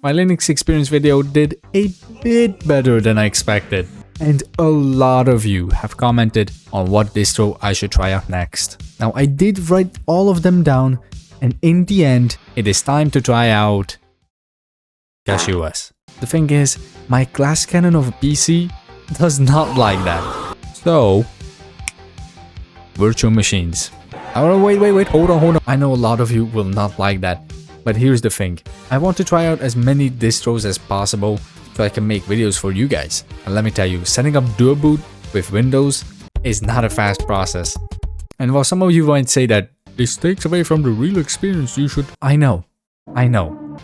My Linux experience video did a bit better than I expected. And a lot of you have commented on what distro I should try out next. Now I did write all of them down, and in the end, it is time to try out CachyOS. The thing is, my glass cannon of a PC does not like that. So, virtual machines. Oh, wait, hold on. I know a lot of you will not like that, but here's the thing. I want to try out as many distros as possible so I can make videos for you guys. And let me tell you, setting up dual boot with Windows is not a fast process. And while some of you might say that this takes away from the real experience, you should... I know.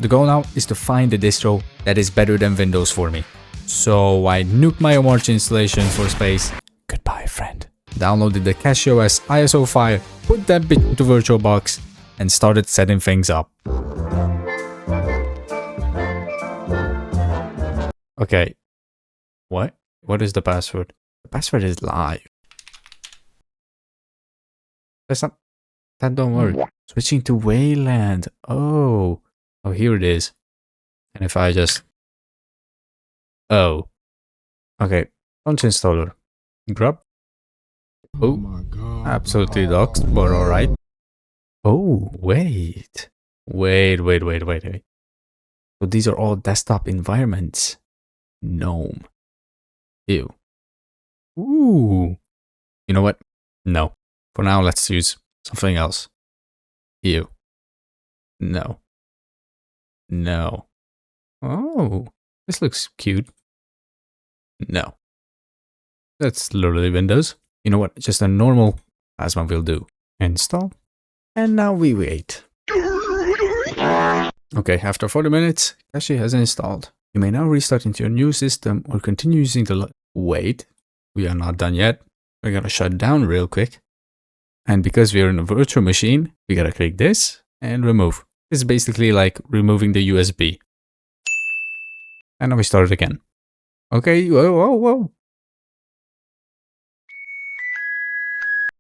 The goal now is to find a distro that is better than Windows for me. So I nuked my Omarchy installation for space. Goodbye, friend. Downloaded the CachyOS ISO file, put that bit into VirtualBox, and started setting things up. Okay. What? What is the password? The password is live. That's not... That don't work. Switching to Wayland. Oh, here it is. And if I just... Oh. Okay. Launch installer. Grub. Oh my God. Absolutely doxed, but alright. Oh, wait. Wait. So these are all desktop environments. GNOME. Ew. Ooh. You know what? No. For now, let's use something else. Ew. No. Oh, this looks cute. No. That's literally Windows. You know what? Just a normal Plasma will do. Install. And now we wait. Okay, after 40 minutes, Cachy has installed. You may now restart into your new system or continue using the... Wait, we are not done yet. We're gonna shut down real quick. And because we are in a virtual machine, we gotta click this and remove. This is basically like removing the USB. And now we start it again. Okay, whoa.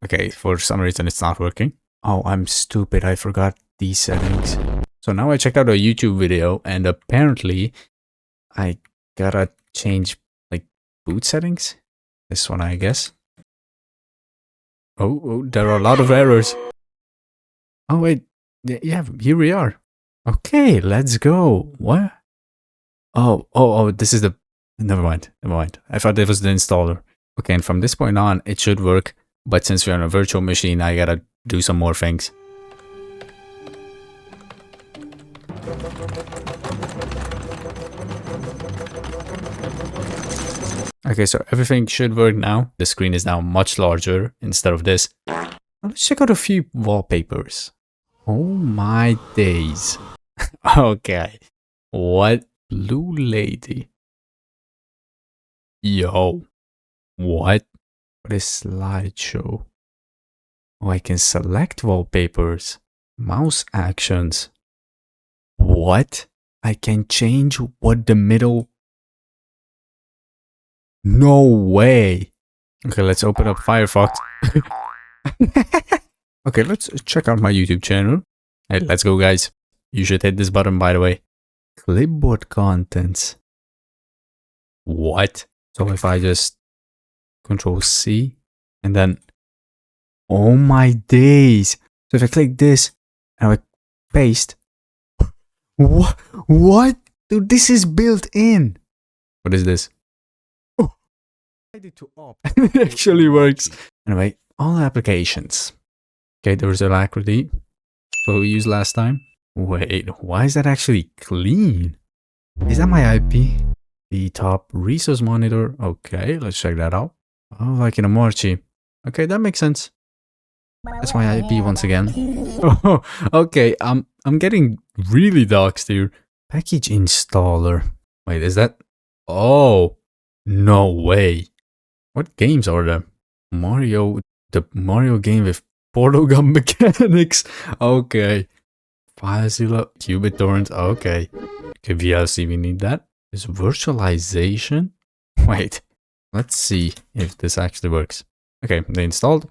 Okay, for some reason it's not working. Oh, I'm stupid, I forgot these settings. So now I checked out a YouTube video and apparently I gotta change like boot settings. This one, I guess. Oh, there are a lot of errors. Oh wait, yeah, here we are. Okay, let's go. What? Oh, this is the... Never mind. I thought it was the installer. Okay, and from this point on, it should work. But since we're on a virtual machine, I gotta do some more things. Okay, so everything should work now. The screen is now much larger instead of this. Now let's check out a few wallpapers. Oh my days. Okay. What? Blue lady. Yo. What? What is slideshow? Oh, I can select wallpapers. Mouse actions. What? I can change what the middle... No way. Okay, let's open up Firefox. Okay, let's check out my YouTube channel. Hey, let's go, guys. You should hit this button, by the way. Clipboard contents. What? So if I just Control C and then... Oh my days. So if I click this and I paste... What? Dude, this is built in. What is this? Oh, I did to op. It actually works. Anyway, all applications. Okay, there's Alacrity. What we used last time. Wait, why is that actually clean? Is that my IP? The top resource monitor. Okay, let's check that out. Oh, like in Omarchy. Okay, that makes sense. That's my IP once again. Oh, okay, I'm getting really doxed here. Package installer. Wait, is that... Oh, no way. What games are there? Mario, the Mario game with portal gun mechanics. Okay. FileZilla, QBitTorrent. Okay. Okay, VLC, we need that. Is virtualization? Wait, let's see if this actually works. Okay, they installed.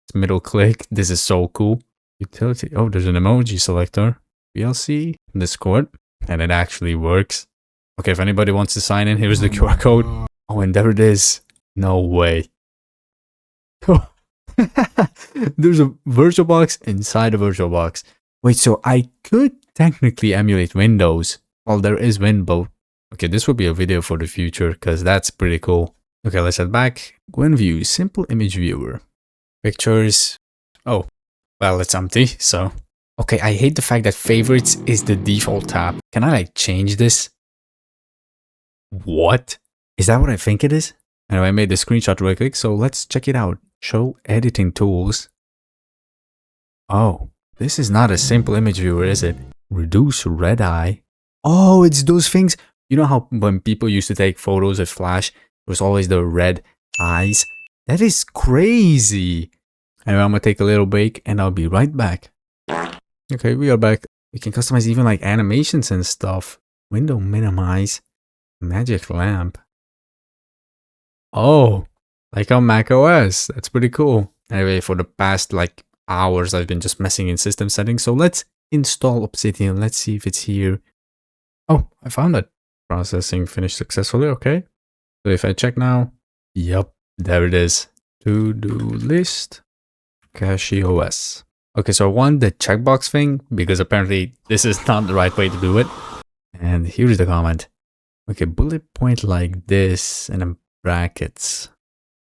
It's middle click. This is so cool. Utility. Oh, there's an emoji selector. VLC, Discord. And it actually works. Okay, if anybody wants to sign in, here's the QR code. Oh, and there it is. No way. There's a VirtualBox inside a VirtualBox. Wait, so I could technically emulate Windows. Well, there is Windows. Okay, this will be a video for the future because that's pretty cool. Okay, let's head back. Go and view simple image viewer. Pictures. Oh, well, it's empty, so. Okay, I hate the fact that favorites is the default tab. Can I like change this? What? Is that what I think it is? Anyway, I made the screenshot real quick, so let's check it out. Show editing tools. Oh, this is not a simple image viewer, is it? Reduce red eye. Oh, it's those things. You know how when people used to take photos with flash, there was always the red eyes? That is crazy. Anyway, I'm gonna take a little break and I'll be right back. Okay, we are back. We can customize even like animations and stuff. Window minimize. Magic lamp. Oh, like on macOS. That's pretty cool. Anyway, for the past like hours, I've been just messing in system settings. So let's install Obsidian. Let's see if it's here. Oh, I found it. Processing finished successfully. Okay. So if I check now, yep, there it is. To-do list. CachyOS. Okay, so I want the checkbox thing because apparently this is not the right way to do it. And here's the comment. Okay, bullet point like this and then brackets.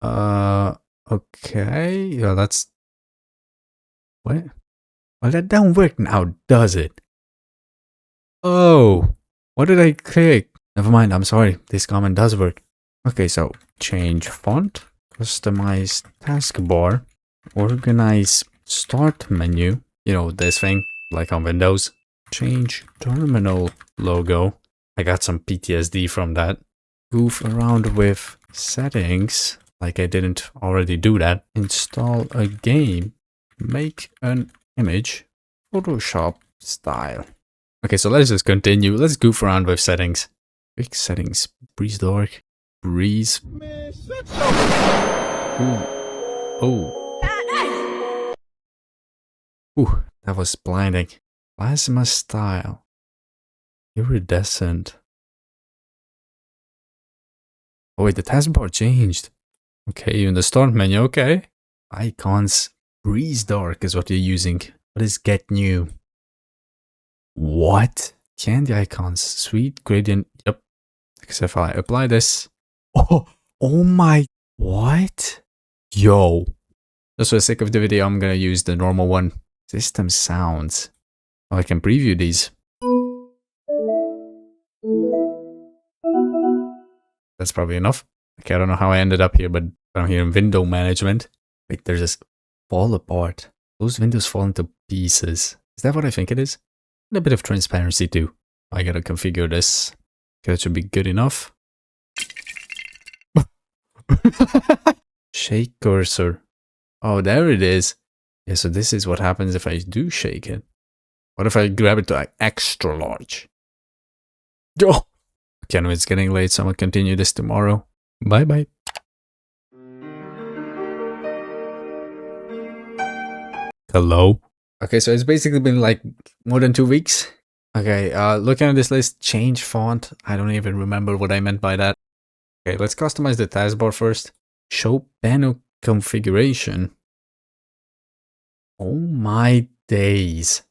Okay. Yeah, that's... What? Well, that don't work now, does it? Oh, what did I click? Never mind, I'm sorry. This comment does work. Okay, so change font, customize taskbar, organize start menu. You know, this thing, like on Windows. Change terminal logo. I got some PTSD from that. Goof around with settings, like I didn't already do that. Install a game. Make an image. Photoshop style. Okay, so let's just continue. Let's goof around with settings. Quick settings. Breeze dark. Breeze. Ooh. Oh. Ooh, that was blinding. Plasma style. Iridescent. Oh wait, the taskbar changed. Okay, even the start menu, okay. Icons. Breeze dark is what you're using. What is get new? What? Candy icons. Sweet gradient. Yep. Because if I apply this. Oh my. What? Yo. Just for the sake of the video, I'm gonna use the normal one. System sounds. Oh, I can preview these. That's probably enough. Okay, I don't know how I ended up here, but I'm here in window management. Wait, there's this fall apart. Those windows fall into pieces. Is that what I think it is? And a bit of transparency too. I gotta configure this. Okay, that should be good enough. Shake cursor. Oh, there it is. Yeah, so this is what happens if I do shake it. What if I grab it to like extra large? Oh! Okay, no, it's getting late, so I'm gonna continue this tomorrow. Bye bye. Hello? Okay, so it's basically been like more than 2 weeks. Okay, looking at this list, change font. I don't even remember what I meant by that. Okay, let's customize the taskbar first. Show panel configuration. Oh my days.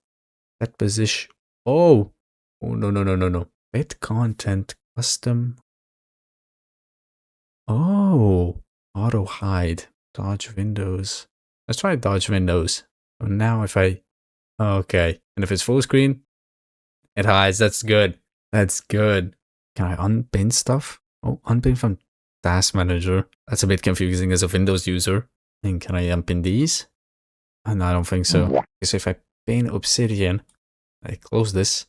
That position. Oh. Oh, no. Bit content, custom. Oh. Auto hide. Dodge windows. Let's try dodge windows. So now if I... Okay. And if it's full screen, it hides. That's good. That's good. Can I unpin stuff? Oh, unpin from task manager. That's a bit confusing as a Windows user. And can I unpin these? And I don't think so. So if I pin Obsidian, I close this.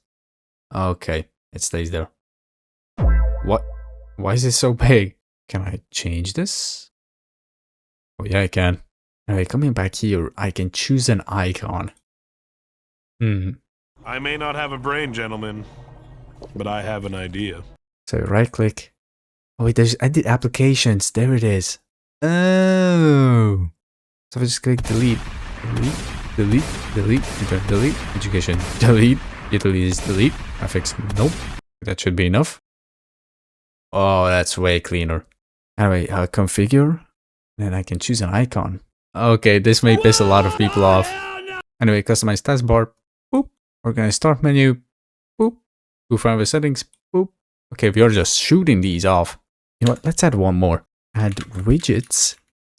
Okay, it stays there. What? Why is it so big? Can I change this? Oh yeah, I can. Alright, coming back here, I can choose an icon. I may not have a brain, gentlemen, but I have an idea. So right click. Oh wait, there's edit applications. There it is. Oh. So if I just click delete. Delete, enter, delete, education, delete, utilities, delete. Graphics, nope. That should be enough. Oh, that's way cleaner. Anyway, configure. Then I can choose an icon. Okay, this may piss a lot of people off. Anyway, customize taskbar. Boop. Organize start menu. Boop. Go private settings. Boop. Okay, we are just shooting these off. You know what? Let's add one more. Add widgets /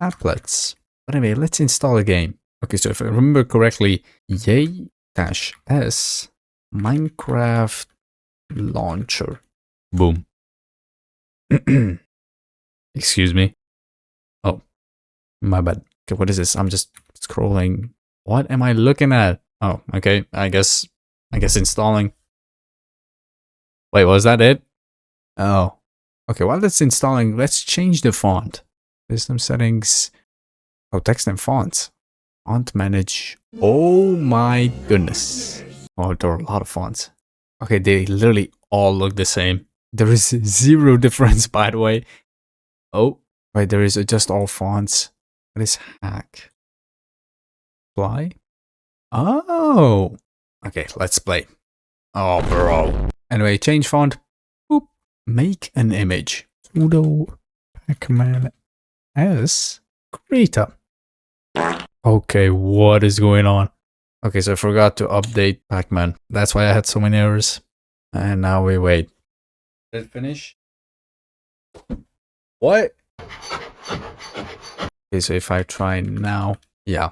applets. But anyway, let's install a game. Okay, so if I remember correctly, yay-s Minecraft launcher. Boom. Excuse me. Oh, my bad. Okay, what is this? I'm just scrolling. What am I looking at? Oh, okay. I guess installing. Wait, was that it? Oh. Okay, while that's installing, let's change the font. System settings. Oh, text and fonts. Font manage. Oh my goodness. Oh, there are a lot of fonts. Okay, they literally all look the same. There is zero difference, by the way. Oh, wait, there is adjust all fonts. What is hack? Apply? Oh. Okay, let's play. Oh, bro. Anyway, change font. Boop. Make an image. Sudo Pacman as creator. Okay, what is going on? Okay, so I forgot to update Pacman. That's why I had so many errors. And now we wait. Did it finish? What? Okay, so if I try now, yeah,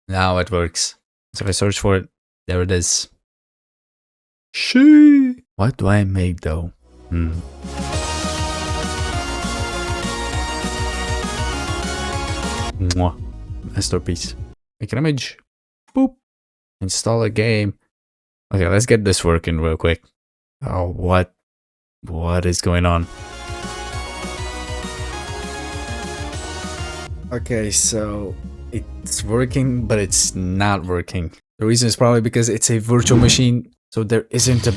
now it works. So if I search for it, there it is. Shee! What do I make though? Mwah. Masterpiece. Make an image. Boop. Install a game. Okay, let's get this working real quick. Oh, what is going on? Okay, so it's working, but it's not working. The reason is probably because it's a virtual machine, so there isn't a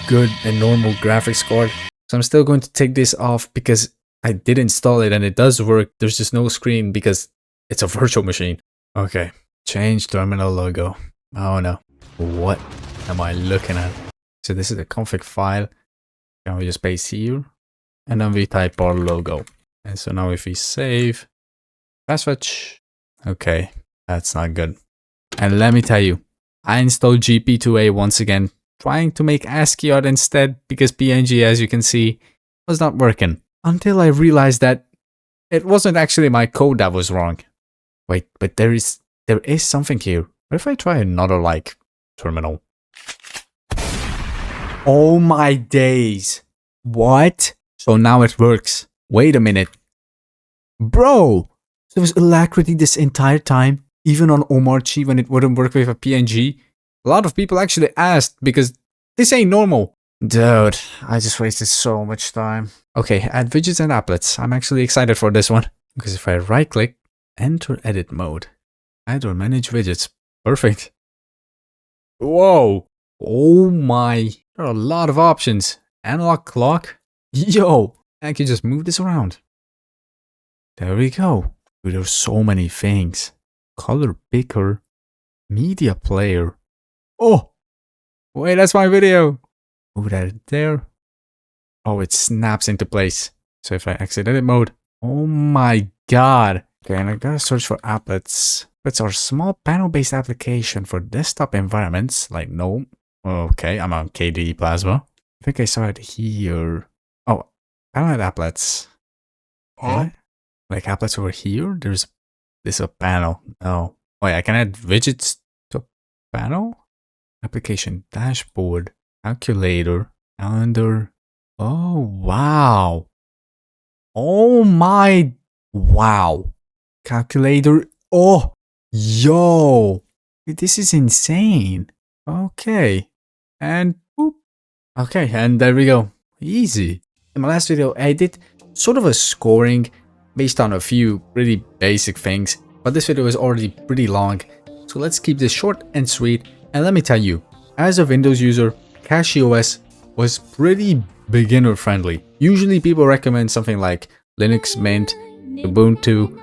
good and normal graphics card. So I'm still going to take this off because I did install it and it does work. There's just no screen because it's a virtual machine. Okay, change terminal logo. Oh no, what am I looking at? So this is the config file. Can we just paste here? And then we type our logo. And so now if we save, fast fetch. Okay, that's not good. And let me tell you, I installed GP2A once again, trying to make ASCII art instead because PNG, as you can see, was not working. Until I realized that it wasn't actually my code that was wrong. Wait, but there is something here. What if I try another, like, terminal? Oh my days. What? So now it works. Wait a minute. Bro! There was alacrity this entire time, even on Omarchy when it wouldn't work with a PNG. A lot of people actually asked because this ain't normal. Dude, I just wasted so much time. Okay, add widgets and applets. I'm actually excited for this one. Because if I right click, enter edit mode, add or manage widgets. Perfect. Whoa. Oh my. There are a lot of options. Analog clock. Yo, I can just move this around. There we go. Dude, there's so many things. Color picker. Media player. Oh. Wait, that's my video. Move that there. Oh, it snaps into place. So if I exit edit mode. Oh my god. Okay, and I gotta search for applets. It's our small panel-based application for desktop environments like GNOME. Okay, I'm on KDE Plasma. I think I saw it here. Oh, panel applets. What? Like applets over here? There's a panel. Oh, wait, I can add widgets to a panel? Application dashboard, calculator, calendar. Oh, wow. Oh my, wow. Calculator. Oh, yo. This is insane. Okay. And boop. Okay, and there we go. Easy. In my last video, I did sort of a scoring based on a few really basic things, but this video is already pretty long, so let's keep this short and sweet. And let me tell you, as a Windows user, CachyOS was pretty beginner friendly. Usually people recommend something like Linux Mint, Ubuntu,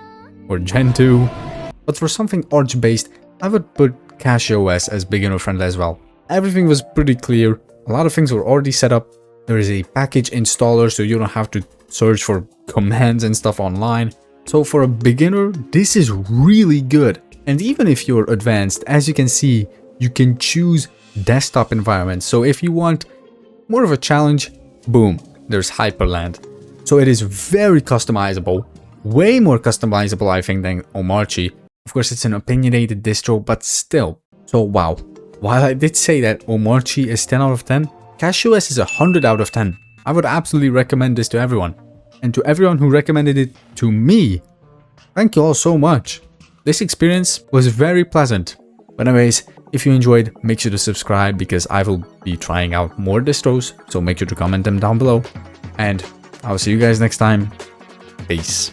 or Gentoo, but for something Arch based, I would put CachyOS as beginner friendly as well. Everything was pretty clear, A lot of things were already set up. There is a package installer, so you don't have to search for commands and stuff online. So for a beginner, this is really good. And even if you're advanced, as you can see, you can choose desktop environments. So if you want more of a challenge, boom, there's Hyperland. So it is very customizable, way more customizable, I think, than Omarchy. Of course, it's an opinionated distro, but still. So wow. While I did say that Omarchy is 10 out of 10, CachyOS is 100 out of 10. I would absolutely recommend this to everyone. And to everyone who recommended it to me, thank you all so much. This experience was very pleasant. But anyways, if you enjoyed, make sure to subscribe because I will be trying out more distros. So make sure to comment them down below. And I'll see you guys next time. Peace.